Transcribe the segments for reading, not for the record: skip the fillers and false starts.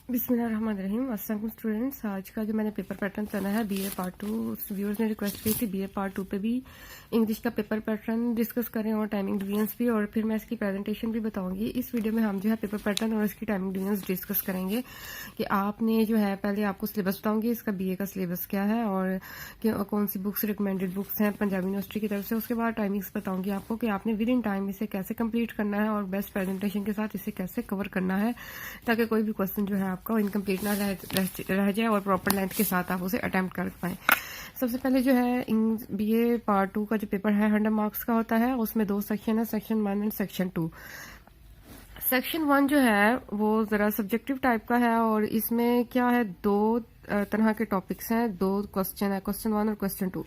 बिस्मिल्लाहिर्रहमानिर्रहीम। अस्सलाम स्टूडेंट्स, आज का जो मैंने पेपर पैटर्न चला है बीए पार्ट 2, व्यूअर्स ने रिक्वेस्ट की थी बीए पार्ट 2 पे भी इंग्लिश का पेपर पैटर्न डिस्कस करें और टाइमिंग डिवीजन्स भी, और फिर मैं इसकी प्रेजेंटेशन भी बताऊंगी। इस वीडियो में हम जो है पेपर पैटर्न और इसकी टाइमिंग डिवीजन्स डिस्कस करेंगे कि आपने जो है पहले आपको सिलेबस बताऊंगी इसका बीए का सिलेबस क्या है और कौन सी बुक्स रिकमेंडेड बुक्स हैं पंजाबी यूनिवर्सिटी की तरफ से। उसके बाद टाइमिंग्स बताऊंगी आपको कि आपने विद इन टाइम इसे कैसे कंप्लीट करना है और बेस्ट प्रेजेंटेशन के साथ इसे कैसे कवर करना है ताकि कोई भी क्वेश्चन जो है आपका इनकम्प्लीट ना रह जाए और प्रॉपर लेंथ के साथ आप उसे अटेम्प्ट कर पाएं। सबसे पहले जो है बीए पार्ट 2 का जो पेपर है 100 मार्क्स का होता है। उसमें 2 सेक्शन है, सेक्शन 1 एंड सेक्शन 2। सेक्शन 1 जो है वो जरा सब्जेक्टिव टाइप का है और इसमें क्या है, 2 तरह के टॉपिक्स हैं, 2 क्वेश्चन है, क्वेश्चन 1 और क्वेश्चन 2।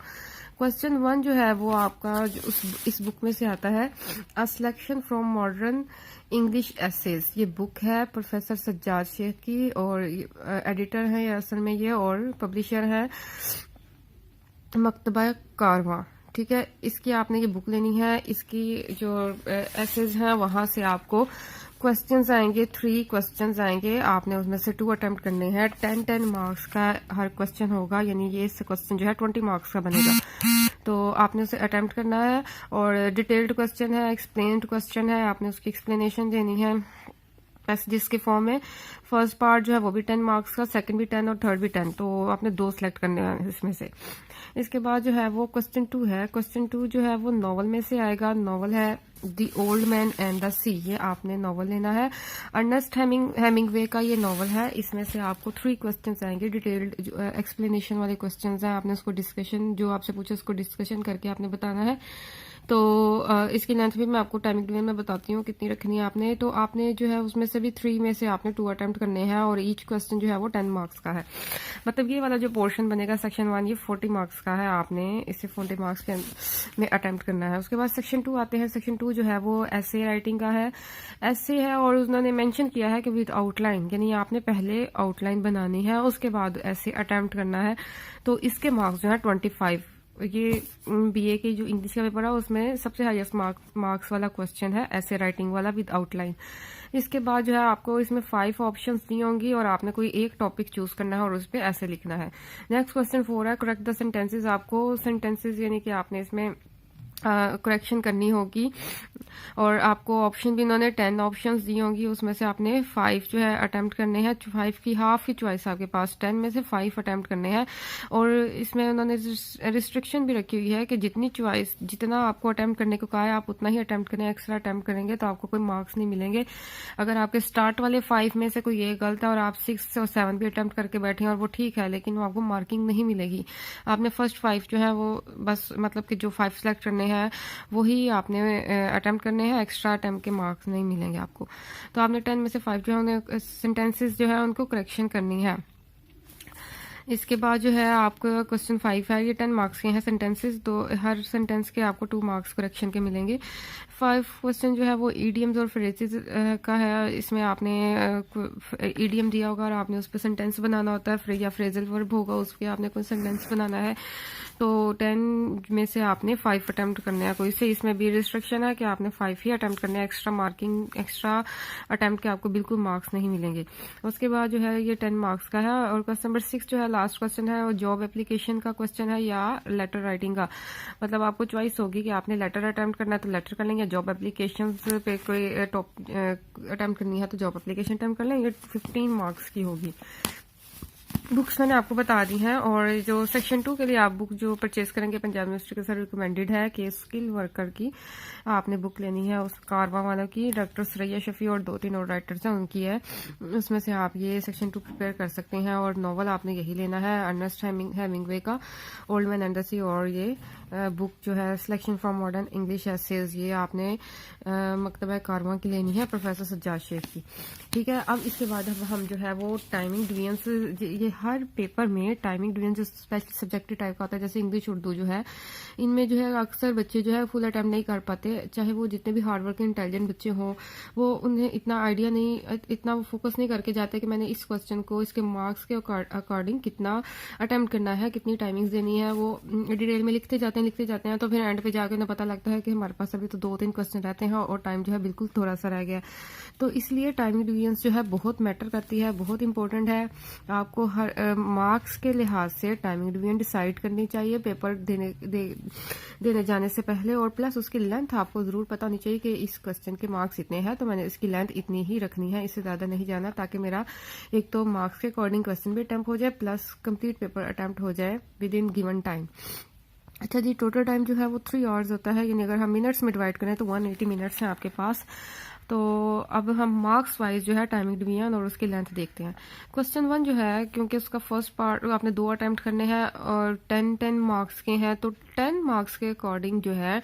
क्वेश्चन 1 जो है वो आपका इस बुक में से आता है, a selection from modern English essays. ये बुक है प्रोफेसर सज्जाद शेख की और एडिटर है ये असल में ये, और पब्लिशर है मकतबा कारवां। ठीक है, इसकी आपने ये बुक लेनी है। इसकी जो एसेज हैं वहां से आपको क्वेश्चंस आएंगे, 3 क्वेश्चंस आएंगे, आपने उसमें से 2 अटेम्प्ट करने हैं। 10 मार्क्स का हर क्वेश्चन होगा, यानी ये क्वेश्चन जो है 20 मार्क्स का बनेगा, तो आपने उसे अटेम्प्ट करना है। और डिटेल्ड क्वेश्चन है, एक्सप्लेन्ड क्वेश्चन है, आपने उसकी एक्सप्लेनेशन देनी है पैसेजेस के फॉर्म में। फर्स्ट पार्ट जो है वो भी 10 मार्क्स का, सेकंड भी 10 और थर्ड भी 10, तो आपने 2 सिलेक्ट करने हैं इसमें से। इसके बाद जो है वो क्वेश्चन 2 है। क्वेश्चन 2 जो है वो नॉवल में से आएगा। नॉवल है the old man and the sea, ये आपने नॉवल लेना है। अर्नेस्ट हेमिंगवे का ये नॉवल है। इसमें से आपको 3 क्वेश्चंस आएंगे, डिटेल्ड एक्सप्लेनेशन वाले क्वेश्चंस हैं। आपने उसको डिस्कशन, जो आपसे पूछे उसको डिस्कशन करके आपने बताना है। तो इसकी लेंथ भी मैं आपको टाइमिंग डिवीजन में बताती हूँ कितनी रखनी है आपने। तो आपने जो है उसमें से भी 3 में से आपने 2 अटेम्प्ट करने हैं और ईच क्वेश्चन जो है वो 10 मार्क्स का है। मतलब ये वाला जो पोर्शन बनेगा सेक्शन 1 ये 40 मार्क्स का है, आपने इसे 40 मार्क्स के में अटेम्प्ट करना है। उसके बाद सेक्शन 2 आते हैं। सेक्शन 2 जो है वो ऐसे राइटिंग का है, ऐसे है, और उन्होंने मेंशन किया है कि विद आउटलाइन, यानी आपने पहले आउटलाइन बनानी है उसके बाद ऐसे अटेम्प्ट करना है। तो इसके मार्क्स जो है 25। ये बीए के जो इंग्लिश का पेपर है उसमें सबसे हाईएस्ट मार्क्स वाला क्वेश्चन है, ऐसे राइटिंग वाला विद आउटलाइन। इसके बाद जो है आपको इसमें 5 ऑप्शंस दी होंगी और आपने कोई एक टॉपिक चूज करना है और उस पर ऐसे लिखना है। नेक्स्ट क्वेश्चन 4 है, करेक्ट द सेंटेंसेस। आपको सेंटेंसेस यानी कि आपने इसमें करेक्शन करनी होगी और आपको ऑप्शन भी इन्होंने 10 ऑप्शंस दी होंगी, उसमें से आपने 5 जो है अटेम्प्ट करने हैं। 5 की हाफ की चॉइस आपके पास, 10 में से 5 अटेम्प्ट करने हैं। और इसमें उन्होंने रिस्ट्रिक्शन भी रखी हुई है कि जितनी चॉइस, जितना आपको अटेम्प्ट करने को कहा है आप उतना ही अटेम्प्ट करें। एक्स्ट्रा अटेम्प्ट करेंगे तो आपको कोई मार्क्स नहीं मिलेंगे। अगर आपके स्टार्ट वाले 5 में से कोई एक गलत है और आप 6 और 7 भी अटेम्प्ट करके बैठे हैं और वो ठीक है, लेकिन वो आपको मार्किंग नहीं मिलेगी। आपने फर्स्ट 5 जो है वो बस, मतलब कि जो 5 सेलेक्ट करने है वही आपने अटेम्प्ट करने हैं, एक्स्ट्रा अटेम्प्ट के मार्क्स नहीं मिलेंगे आपको। तो आपने 10 में से 5 जो है उन्हें सेंटेंसेस जो है उनको करेक्शन करनी है। इसके बाद जो है आपका क्वेश्चन 5 है, ये 10 मार्क्स के हैं सेंटेंसेस, तो हर सेंटेंस के आपको 2 मार्क्स करेक्शन के मिलेंगे। 5 क्वेश्चन जो है वो ईडियम्स और फ्रेजेस का है। इसमें आपने ईडियम दिया होगा और आपने उस पर सेंटेंस बनाना होता है, या फ्रेजल वर्ब होगा उस पर आपने कोई सेंटेंस बनाना है। तो 10 में से आपने 5 अटेम्प्ट करने हैं कोई से। इसमें भी रिस्ट्रिक्शन है कि आपने 5 ही अटेम्प्ट करने हैं, एक्स्ट्रा मार्किंग, एक्स्ट्रा अटेम्प्ट के आपको बिल्कुल मार्क्स नहीं मिलेंगे। उसके बाद जो है ये 10 मार्क्स का है। और क्वेश्चन नंबर 6 जो है लास्ट क्वेश्चन है, और जॉब एप्लीकेशन का क्वेश्चन है या लेटर राइटिंग का। मतलब आपको चॉइस होगी कि आपने लेटर अटेम्प्ट करना है तो लेटर कर लेंगे, जॉब एप्लीकेशन पे कोई टॉप अटेम्प्ट करनी है तो जॉब एप्लीकेशन अटेम्प्ट कर लेंगे। 15 मार्क्स की होगी। बुक्स मैंने आपको बता दी हैं। और जो सेक्शन 2 के लिए आप बुक जो परचेज करेंगे पंजाब यूनिवर्सिटी के साथ रिकमेंडेड है कि स्किल वर्कर की आपने बुक लेनी है, उस कारवां वाला की, डॉक्टर सरैया शफी और 2-3 और राइटर्स हैं उनकी है। उसमें से आप ये सेक्शन 2 प्रिपेयर कर सकते हैं। और नॉवल आपने यही लेना है, अर्नेस्ट हेमिंगवे का old man and the sea. और ये बुक जो है selection from modern English essays, ये आपने मकतबा कारवां की लेनी है, प्रोफेसर सज्जाद शेख की। ठीक है, अब इसके बाद हम जो है वो टाइमिंग डिवीजन्स, ये हर पेपर में टाइमिंग डिवीजन जो स्पेशल सब्जेक्टिव टाइप का होता है, जैसे इंग्लिश उर्दू जो है, इनमें जो है अक्सर बच्चे जो है फुल अटैम्प्ट नहीं कर पाते, चाहे वो जितने भी हार्ड वर्किंग इंटेलिजेंट बच्चे हों, वो उन्हें इतना आइडिया नहीं, इतना वो फोकस नहीं करके जाते कि मैंने इस क्वेश्चन को इसके मार्क्स के अकॉर्डिंग कितना अटैम्प्ट करना है, कितनी टाइमिंग्स देनी है, वो डिटेल में लिखते जाते हैं, तो फिर एंड पे जाके उन्हें पता लगता है कि हमारे पास अभी तो 2-3 क्वेश्चन रहते हैं और टाइम जो है बिल्कुल थोड़ा सा रह गया। तो इसलिए टाइमिंग डिवीजन्स जो है बहुत मैटर करती है, बहुत इंपॉर्टेंट है। आपको हर मार्क्स के लिहाज से टाइमिंग डिवीजन डिसाइड करनी चाहिए पेपर देने जाने से पहले, और प्लस उसकी लेंथ आपको जरूर पता होनी चाहिए कि इस क्वेश्चन के मार्क्स इतने हैं तो मैंने इसकी लेंथ इतनी ही रखनी है, इससे ज्यादा नहीं जाना, ताकि मेरा एक तो मार्क्स के अकॉर्डिंग क्वेश्चन भी अटेम्प्ट हो जाए प्लस कंप्लीट पेपर अटेम्प्ट हो जाए विद इन गिवन टाइम। अच्छा जी, टोटल टाइम जो है वो 3 आवर्स होता है, यानी अगर हम मिनट्स में डिवाइड करें तो 180 मिनट्स हैं आपके पास। तो अब हम मार्क्स वाइज जो है टाइमिंग डिवीजन और उसकी लेंथ देखते हैं। क्वेश्चन 1 जो है, क्योंकि उसका फर्स्ट पार्ट आपने 2 अटेम्प्ट करने हैं और 10 मार्क्स के हैं, तो 10 मार्क्स के अकॉर्डिंग जो है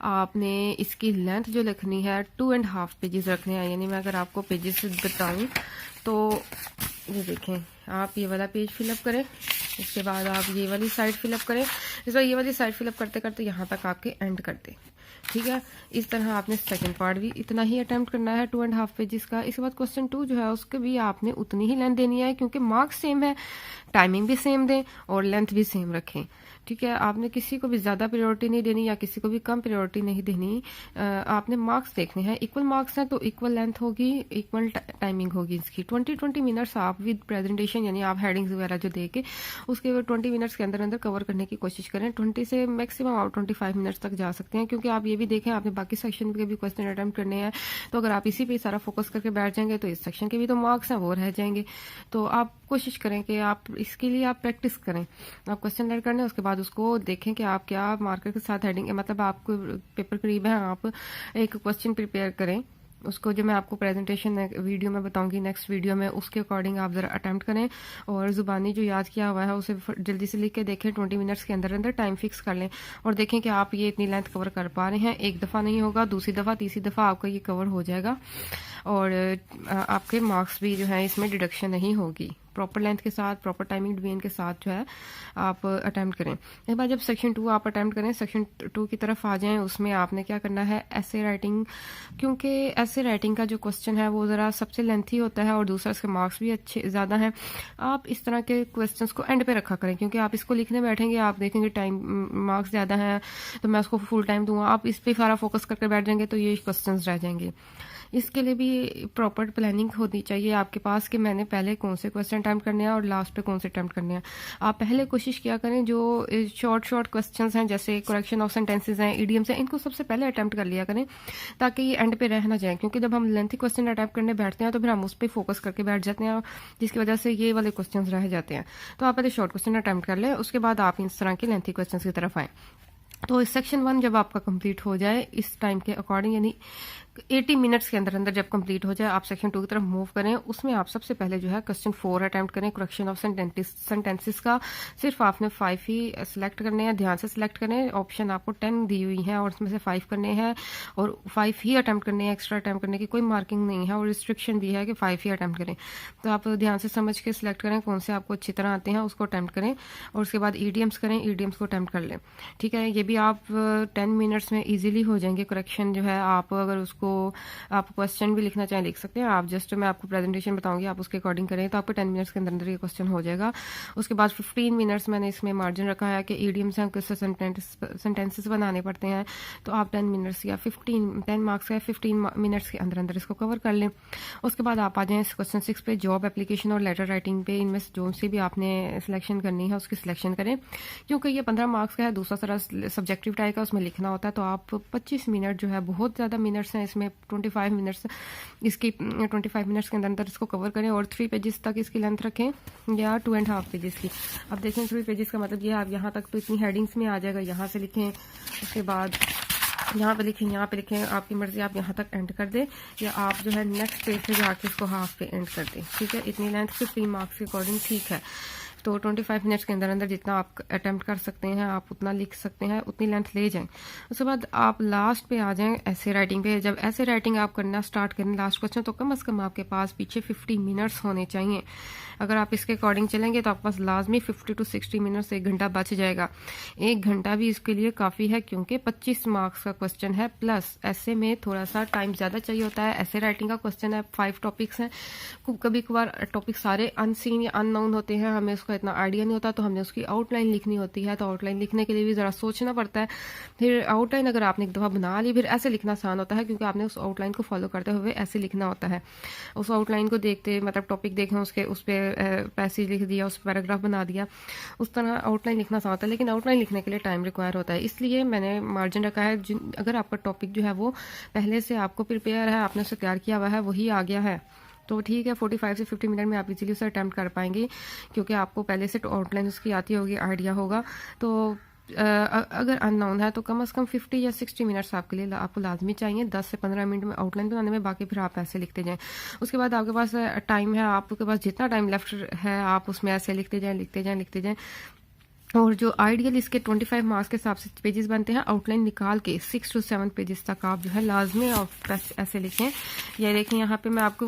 आपने इसकी लेंथ जो लिखनी है 2.5 पेजेस रखने हैं। यानी मैं अगर आपको पेजेस बताऊं तो ये देखें, आप ये वाला पेज फिलअप करें, इसके बाद आप ये वाली साइड फिलअप करें, इस बार ये वाली साइड फिलअप करते करते यहाँ तक आपके एंड कर दें। ठीक है, इस तरह आपने सेकंड पार्ट भी इतना ही अटेम्प्ट करना है 2.5 पेजेस का। इसके बाद क्वेश्चन 2 जो है उसके भी आपने उतनी ही लेंथ देनी है, क्योंकि मार्क्स सेम है, टाइमिंग भी सेम दें और लेंथ भी सेम रखें। ठीक है, आपने किसी को भी ज्यादा प्रायोरिटी नहीं देनी या किसी को भी कम प्रायोरिटी नहीं देनी, आपने मार्क्स देखने हैं, इक्वल मार्क्स हैं तो इक्वल लेंथ होगी, इक्वल टाइमिंग होगी इसकी। 20 मिनट्स आप विद प्रेजेंटेशन, यानी आप हेडिंग्स वगैरह जो दे के उसके 20 मिनट्स के अंदर अंदर कवर करने की कोशिश करें। 20 से मैक्सिमम आप 25 मिनट्स तक जा सकते हैं, क्योंकि आप ये भी देखें आपने बाकी सेक्शन के भी क्वेश्चन अटेम्प्ट करने हैं, तो अगर आप इसी पे सारा फोकस करके बैठ जाएंगे तो इस सेक्शन के भी तो मार्क्स हैं वो रह जाएंगे। तो आप कोशिश करें कि आप इसके लिए आप प्रैक्टिस करें, आप क्वेश्चन लर्न करने, उसके बाद उसको देखें कि आप क्या मार्कर के साथ हेडिंग, मतलब आपको पेपर करीब है, आप एक क्वेश्चन प्रिपेयर करें, उसको जो मैं आपको प्रेजेंटेशन वीडियो में बताऊंगी नेक्स्ट वीडियो में, उसके अकॉर्डिंग आप जरा अटेम्प्ट करें और जुबानी जो याद किया हुआ है उसे जल्दी से लिख के देखें, 20 मिनट्स के अंदर अंदर टाइम फिक्स कर लें और देखें कि आप ये इतनी लेंथ कवर कर पा रहे हैं। एक दफा नहीं होगा, दूसरी दफा तीसरी दफा आपका ये कवर हो जाएगा और आपके मार्क्स भी जो है इसमें डिडक्शन नहीं होगी। प्रॉपर लेंथ के साथ, प्रॉपर टाइमिंग डिवीजन के साथ जो है आप अटेम्प्ट करें। एक बार जब सेक्शन 2 आप अटेम्प्ट करें, सेक्शन 2 की तरफ आ जाएं, उसमें आपने क्या करना है, ऐसे राइटिंग, क्योंकि ऐसे राइटिंग का जो क्वेश्चन है वो जरा सबसे लेंथी होता है और दूसरा इसके मार्क्स भी अच्छे ज्यादा हैं। आप इस तरह के क्वेश्चंस को एंड पे रखा करें, क्योंकि आप इसको लिखने बैठेंगे, आप देखेंगे टाइम मार्क्स ज्यादा है तो मैं उसको फुल टाइम दूंगा, आप इस पे सारा फोकस करके बैठ जाएंगे तो ये क्वेश्चन रह जाएंगे। इसके लिए भी प्रॉपर प्लानिंग होनी चाहिए आपके पास कि मैंने पहले कौन से क्वेश्चन अटेम्प्ट करने हैं और लास्ट पे कौन से अटेम्प्ट करने हैं। आप पहले कोशिश किया करें जो शॉर्ट क्वेश्चंस हैं, जैसे करेक्शन ऑफ सेंटेंसेस हैं, इडियम्स हैं, इनको सबसे पहले अटेम्प्ट कर लिया करें ताकि ये एंड पे रह ना जाए, क्योंकि जब हम लेंथी क्वेश्चन अटेम्प्ट करने बैठते हैं तो फिर हम उस पर फोकस करके बैठ जाते हैं, जिसकी वजह से ये वाले क्वेश्चन रह जाते हैं। तो आप पहले शॉर्ट क्वेश्चन अटेम्प्ट कर लें, उसके बाद आप इस तरह के लेंथी क्वेश्चन की तरफ आए। तो सेक्शन 1 जब आपका कंप्लीट हो जाए इस टाइम के अकॉर्डिंग, यानी 80 मिनट्स के अंदर अंदर जब कंप्लीट हो जाए, आप सेक्शन 2 की तरफ मूव करें। उसमें आप सबसे पहले जो है क्वेश्चन 4 अटेम्प्ट करें, करेक्शन ऑफ सेंटेंसेस का। सिर्फ आपने 5 ही सिलेक्ट करने हैं, ध्यान से सिलेक्ट करें। ऑप्शन आपको 10 दी हुई है और उसमें से 5 करने हैं और 5 ही अटेम्प्ट करने हैं, एक्स्ट्रा अटेम्प्ट करने की कोई मार्किंग नहीं है और रिस्ट्रिक्शन भी है कि 5 ही अटेम्प्ट करें। तो आप ध्यान से समझ के सिलेक्ट करें कौन से आपको अच्छी तरह आते हैं, उसको अटेम्प्ट करें और उसके बाद ईडीएम्स करें, ईडीएम्स को अटेम्प्ट कर लें। ठीक है, ये भी आप 10 मिनट्स में इजीली हो जाएंगे। करेक्शन जो है आप अगर उसको आप क्वेश्चन भी लिखना चाहें लिख सकते हैं, आप जस्ट मैं आपको प्रेजेंटेशन बताऊंगी, आप उसके अकॉर्डिंग करें तो आपको 10 मिनट्स के अंदर अंदर ये क्वेश्चन हो जाएगा। उसके बाद 15 मिनट्स मैंने इसमें मार्जिन रखा है कि ईडीएम्स हैं, किससे सेंटेंसेस बनाने पड़ते हैं, तो आप 10 मिनट्स या 10 मार्क्स का 15 मिनट्स के अंदर अंदर इसको कवर कर लें। उसके बाद आप आ जाएं क्वेश्चन 6 पे, जॉब एप्लीकेशन और लेटर राइटिंग पे। इनमें जो से भी आपने सिलेक्शन करनी है उसकी सिलेक्शन करें, क्योंकि ये 15 मार्क्स का है, दूसरा सारा सब्जेक्टिव टाइप का उसमें लिखना होता है। तो आप 25 मिनट जो है, बहुत ज्यादा मिनट्स हैं इसमें, 25 मिनट्स इसकी 25 मिनट्स के अंदर अंदर इसको कवर करें और 3 पेजेस तक इसकी लेंथ रखें या 2.5 पेजेस की। अब देखें 3 पेजेस का मतलब ये आप यहाँ तक तो इतनी हेडिंग्स में आ जाएगा, यहाँ से लिखें, उसके बाद यहाँ पे लिखें, यहाँ पे लिखें, आपकी मर्जी, आप यहाँ तक एंड कर दें या आप जो है नेक्स्ट पेज पे जाके इसको हाफ पे एंड कर दें। ठीक है, इतनी लेंथ 15 मार्क्स के अकॉर्डिंग ठीक है। तो 25 मिनट्स के अंदर अंदर जितना आप अटेम्प्ट कर सकते हैं आप उतना लिख सकते हैं, उतनी लेंथ ले जाएं। उसके बाद आप लास्ट पे आ जाएं ऐसे राइटिंग पे। जब ऐसे राइटिंग आप करना स्टार्ट करें लास्ट क्वेश्चन, तो कम से कम आपके पास पीछे 50 मिनट्स होने चाहिए। अगर आप इसके अकॉर्डिंग चलेंगे तो आपके पास लाजमी 50 to 60 मिनट्स, 1 घंटा बच जाएगा। 1 घंटा भी इसके लिए काफ़ी है क्योंकि 25 मार्क्स का क्वेश्चन है, प्लस ऐसे में थोड़ा सा टाइम ज़्यादा चाहिए होता है। ऐसे राइटिंग का क्वेश्चन है, 5 टॉपिक्स हैं, कभी कभार टॉपिक सारे अनसीन या अननोन होते हैं, हमें उसका इतना आइडिया नहीं होता, तो हमने उसकी आउटलाइन लिखनी होती है। तो आउटलाइन लिखने के लिए भी ज़रा सोचना पड़ता है। फिर आउटलाइन अगर आपने एक दफ़ा बना ली, फिर ऐसे लिखना आसान होता है क्योंकि आपने उस आउटलाइन को फॉलो करते हुए ऐसे लिखना होता है। उस आउटलाइन को देखते मतलब टॉपिक देखें, उसके उस पर पैसेज लिख दिया, उस पैराग्राफ बना दिया, उस तरह आउटलाइन लिखना आसान होता है। लेकिन आउटलाइन लिखने के लिए टाइम रिक्वायर होता है, इसलिए मैंने मार्जिन रखा है। अगर आपका टॉपिक जो है वो पहले से आपको प्रिपेयर है, आपने उसे तैयार किया हुआ है, वही आ गया है, तो ठीक है 45 से 50 मिनट में आप इजीली उसे अटैम्प्ट कर पाएंगे क्योंकि आपको पहले से आउटलाइन उसकी आती होगी, आइडिया होगा। तो अगर अननोन है तो कम से कम 50 या 60 मिनट्स आपके लिए आपको लाजमी चाहिए। 10 से 15 मिनट में आउटलाइन बनाने में, बाकी फिर आप ऐसे लिखते जाएं। उसके बाद आपके पास टाइम है, आपके पास जितना टाइम लेफ्ट है आप उसमें ऐसे लिखते जाएं, लिखते जाएं, लिखते जाएं। और जो आइडियल इसके 25 मार्क्स के हिसाब से पेजेस बनते हैं, आउटलाइन निकाल के 6 to 7 पेजेस तक आप जो है लाजमी और ऐसे लिखें। ये देखें यहाँ पे मैं आपको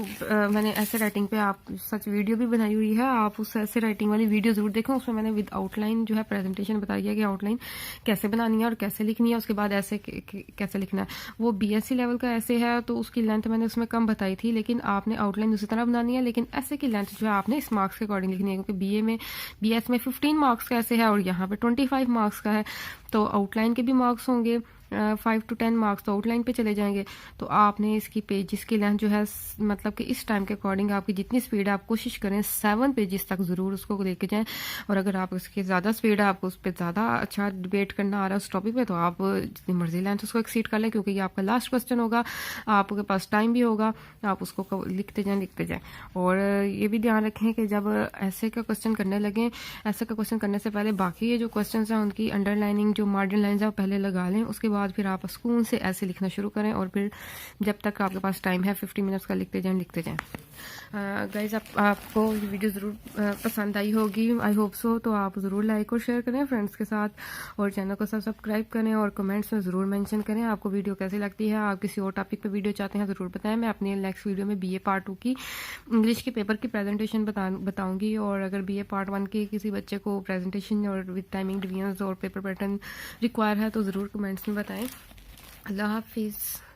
मैंने ऐसे राइटिंग पे आप सच वीडियो भी बनाई हुई है, आप उस ऐसे राइटिंग वाली वीडियो जरूर देखें। उसमें मैंने विद आउटलाइन जो है प्रेजेंटेशन बताई है कि आउटलाइन कैसे बनानी है और कैसे लिखनी है, उसके बाद ऐसे कैसे लिखना है। वो BSc लेवल का ऐसे है तो उसकी लेंथ मैंने उसमें कम बताई थी, लेकिन आपने आउटलाइन उसी तरह बनानी है, लेकिन ऐसे की लेंथ जो है आपने इस मार्क्स के अकॉर्डिंग लिखनी है क्योंकि BS में 15 मार्क्स का ऐसे है और यहाँ पे 25 मार्क्स का है। तो आउटलाइन के भी मार्क्स होंगे 5 to 10 मार्क्स तो आउटलाइन पे चले जाएंगे। तो आपने इसकी पेजेस की लेंथ जो है मतलब कि इस टाइम के अकॉर्डिंग आपकी जितनी स्पीड है आप कोशिश करें 7 पेजेस तक ज़रूर उसको लेके जाएं। और अगर आप उसकी ज़्यादा स्पीड है, आपको उस पर ज़्यादा अच्छा डिबेट करना आ रहा है उस टॉपिक पे, तो आप जितनी मर्जी लेंथ उसको एक्सीड कर लें क्योंकि ये आपका लास्ट क्वेश्चन होगा, आपके पास टाइम भी होगा, आप उसको लिखते जाएं, लिखते जाएं। और ये भी ध्यान रखें कि जब ऐसे का क्वेश्चन करने लगें, ऐसे का क्वेश्चन करने से पहले बाकी ये जो क्वेश्चन हैं उनकी अंडरलाइनिंग जो मार्जिन लाइन्स है वो पहले लगा लें। उसके बाद फिर आप सुकून से ऐसे लिखना शुरू करें और फिर जब तक आपके पास टाइम है 50 मिनट्स का लिखते जाएं, लिखते जाएं। गाइज आपको ये वीडियो ज़रूर पसंद आई होगी, आई होप सो। तो आप ज़रूर लाइक और शेयर करें फ्रेंड्स के साथ और चैनल को सब्सक्राइब करें और कमेंट्स में ज़रूर मेंशन करें आपको वीडियो कैसी लगती है। आप किसी और टॉपिक पे वीडियो चाहते हैं ज़रूर बताएं। मैं अपनी नेक्स्ट वीडियो में BA पार्ट 2 की इंग्लिश के पेपर की प्रेजेंटेशन बताऊंगी। और अगर BA पार्ट 1 के किसी बच्चे को प्रेजेंटेशन और विद टाइमिंग डिवीजन्स और पेपर पैटर्न रिक्वायर है तो ज़रूर कमेंट्स में बताएं। अल्लाह हाफिज़।